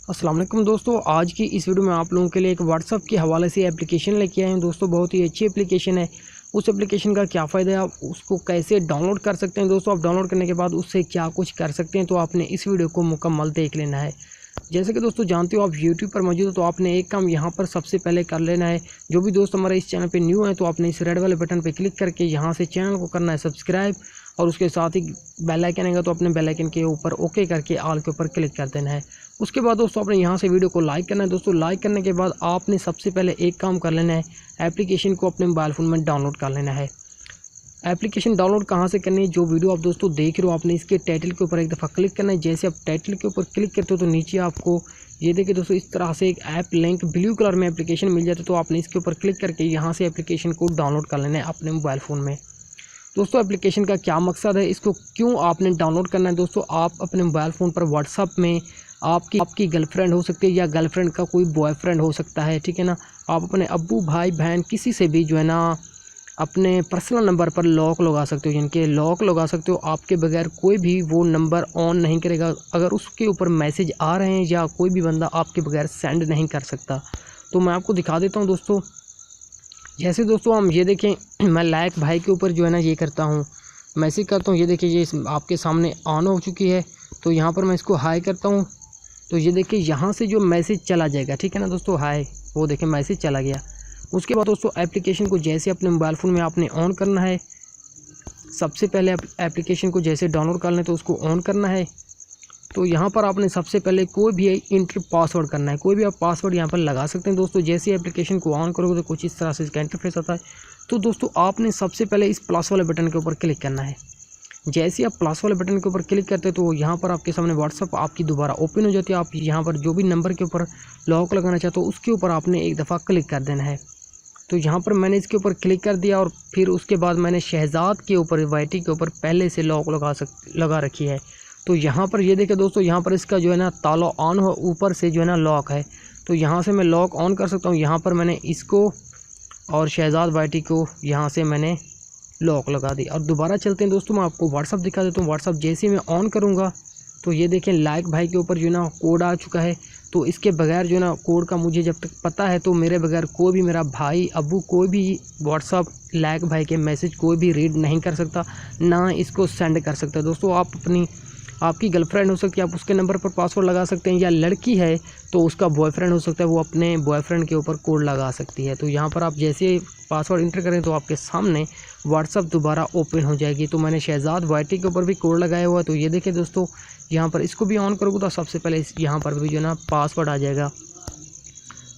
अस्सलाम वालेकुम दोस्तों, आज की इस वीडियो में आप लोगों के लिए एक व्हाट्सअप के हवाले से एप्लीकेशन लेके आए हैं। दोस्तों बहुत ही अच्छी एप्लीकेशन है। उस एप्लीकेशन का क्या फ़ायदा है, आप उसको कैसे डाउनलोड कर सकते हैं। दोस्तों आप डाउनलोड करने के बाद उससे क्या कुछ कर सकते हैं, तो आपने इस वीडियो को मुकम्मल देख लेना है। जैसे कि दोस्तों जानते हो आप यूट्यूब पर मौजूद हो, तो आपने एक काम यहाँ पर सबसे पहले कर लेना है। जो भी दोस्त हमारे इस चैनल पे न्यू है, तो आपने इस रेड वाले बटन पे क्लिक करके यहाँ से चैनल को करना है सब्सक्राइब, और उसके साथ ही बेल आइकन आएगा, तो अपने बेल आइकन के ऊपर ओके करके ऑल के ऊपर क्लिक कर देना है। उसके बाद दोस्तों आपने यहाँ से वीडियो को लाइक करना है। दोस्तों लाइक करने के बाद आपने सबसे पहले एक काम कर लेना है, एप्लीकेशन को अपने मोबाइल फ़ोन में डाउनलोड कर लेना है। एप्लीकेशन डाउनलोड कहाँ से करनी है, जो वीडियो आप दोस्तों देख रहे हो, आपने इसके टाइटल के ऊपर एक दफ़ा क्लिक करना है। जैसे आप टाइटल के ऊपर क्लिक करते हो तो नीचे आपको ये देखिए दोस्तों इस तरह से एक ऐप लिंक ब्लू कलर में एप्लीकेशन मिल जाता है। तो आपने इसके ऊपर क्लिक करके यहाँ से एप्लीकेशन को डाउनलोड कर लेना है अपने मोबाइल फ़ोन में। दोस्तों एप्लीकेशन का क्या मकसद है, इसको क्यों आपने डाउनलोड करना है। दोस्तों आप अपने मोबाइल फ़ोन पर व्हाट्सअप में आपकी गर्लफ्रेंड हो सकती है, या गर्लफ्रेंड का कोई बॉयफ्रेंड हो सकता है, ठीक है ना। आप अपने अब्बू भाई बहन किसी से भी जो है ना अपने पर्सनल नंबर पर लॉक लगा सकते हो, जिनके लॉक लगा सकते हो। आपके बगैर कोई भी वो नंबर ऑन नहीं करेगा। अगर उसके ऊपर मैसेज आ रहे हैं या कोई भी बंदा आपके बगैर सेंड नहीं कर सकता। तो मैं आपको दिखा देता हूँ दोस्तों। जैसे दोस्तों हम ये देखें, मैं लायक भाई के ऊपर जो है ना ये करता हूँ, मैसेज करता हूँ। ये देखिए ये आपके सामने ऑन हो चुकी है। तो यहाँ पर मैं इसको हाई करता हूँ, तो ये देखिए यहाँ से जो मैसेज चला जाएगा, ठीक है ना दोस्तों, हाय, वो देखिए मैसेज चला गया। उसके बाद दोस्तों एप्लीकेशन को जैसे अपने मोबाइल फ़ोन में आपने ऑन करना है, सबसे पहले एप्लीकेशन को जैसे डाउनलोड कर लें तो उसको ऑन करना है। तो यहाँ पर आपने सबसे पहले कोई भी इंटर पासवर्ड करना है, कोई भी आप पासवर्ड यहाँ पर लगा सकते हैं। दोस्तों जैसे एप्लीकेशन को ऑन करोगे तो कुछ इस तरह से इसका इंटरफेस आता है। तो दोस्तों आपने सबसे पहले इस प्लस वाले बटन के ऊपर क्लिक करना है। जैसे आप प्लस वाले बटन के ऊपर क्लिक करते हैं तो यहाँ पर आपके सामने व्हाट्सअप आपकी दोबारा ओपन हो जाती है। आप यहाँ पर जो भी नंबर के ऊपर लॉक लगाना चाहते हो उसके ऊपर आपने एक दफ़ा क्लिक कर देना है। तो यहाँ पर मैंने इसके ऊपर क्लिक कर दिया, और फिर उसके बाद मैंने शहज़ाद के ऊपर वाईटी के ऊपर पहले से लॉक लगा रखी है। तो यहाँ पर ये देखिए दोस्तों, यहाँ पर इसका जो है ना ताला ऑन हो, ऊपर से जो है ना लॉक है। तो यहाँ से मैं लॉक ऑन कर सकता हूँ। यहाँ पर मैंने इसको और शहज़ाद वाईटी को यहाँ से मैंने लॉक लगा दी। और दोबारा चलते हैं दोस्तों, मैं आपको व्हाट्सअप दिखा देता हूँ। व्हाट्सअप जैसे ही मैं ऑन करूँगा तो ये देखें लाइक भाई के ऊपर जो है ना कोड आ चुका है। तो इसके बगैर जो है ना कोड का मुझे जब तक पता है, तो मेरे बगैर कोई भी, मेरा भाई अब्बू कोई भी व्हाट्सअप लाइक भाई के मैसेज कोई भी रीड नहीं कर सकता, ना इसको सेंड कर सकता। दोस्तों आपकी गर्लफ्रेंड हो सकती है, आप उसके नंबर पर पासवर्ड लगा सकते हैं, या लड़की है तो उसका बॉयफ्रेंड हो सकता है, वो अपने बॉयफ्रेंड के ऊपर कोड लगा सकती है। तो यहाँ पर आप जैसे पासवर्ड इंटर करें तो आपके सामने व्हाट्सअप दोबारा ओपन हो जाएगी। तो मैंने शहज़ाद वाईटी के ऊपर भी कोड लगाया हुआ है। तो ये देखिए दोस्तों, यहाँ पर इसको भी ऑन करोगे तो सबसे पहले यहाँ पर भी जो है ना पासवर्ड आ जाएगा।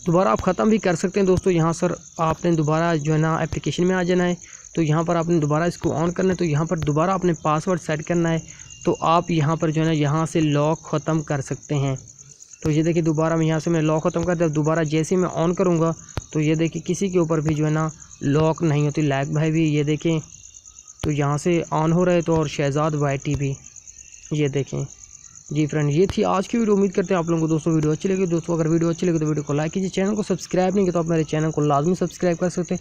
दोबारा आप ख़त्म भी कर सकते हैं दोस्तों। यहाँ सर आपने दोबारा जो है ना एप्लीकेशन में आ जाना है। तो यहाँ पर आपने दोबारा इसको ऑन करना है। तो यहाँ पर दोबारा आपने पासवर्ड सेट करना है। तो आप यहाँ पर जो है ना यहाँ से लॉक ख़त्म कर सकते हैं। तो ये देखिए दोबारा मैं यहाँ से मैं लॉक ख़त्म कर दिया। दोबारा जैसे मैं ऑन करूँगा तो ये देखिए किसी के ऊपर भी जो है ना लॉक नहीं होती। लाइक भाई भी ये देखें, तो यहाँ से ऑन हो रहे, तो और शहज़ाद वाईटी भी ये देखें। जी फ्रेंड, ये थी आज की वीडियो। उम्मीद करते हैं आप लोगों को दोस्तों वीडियो अच्छी लगी। दोस्तों अगर वीडियो अच्छी लगी तो वीडियो को लाइक कीजिए। चैनल को सब्सक्राइब नहीं किया तो आप मेरे चैनल को लाजमी सब्सक्राइब कर सकते हैं।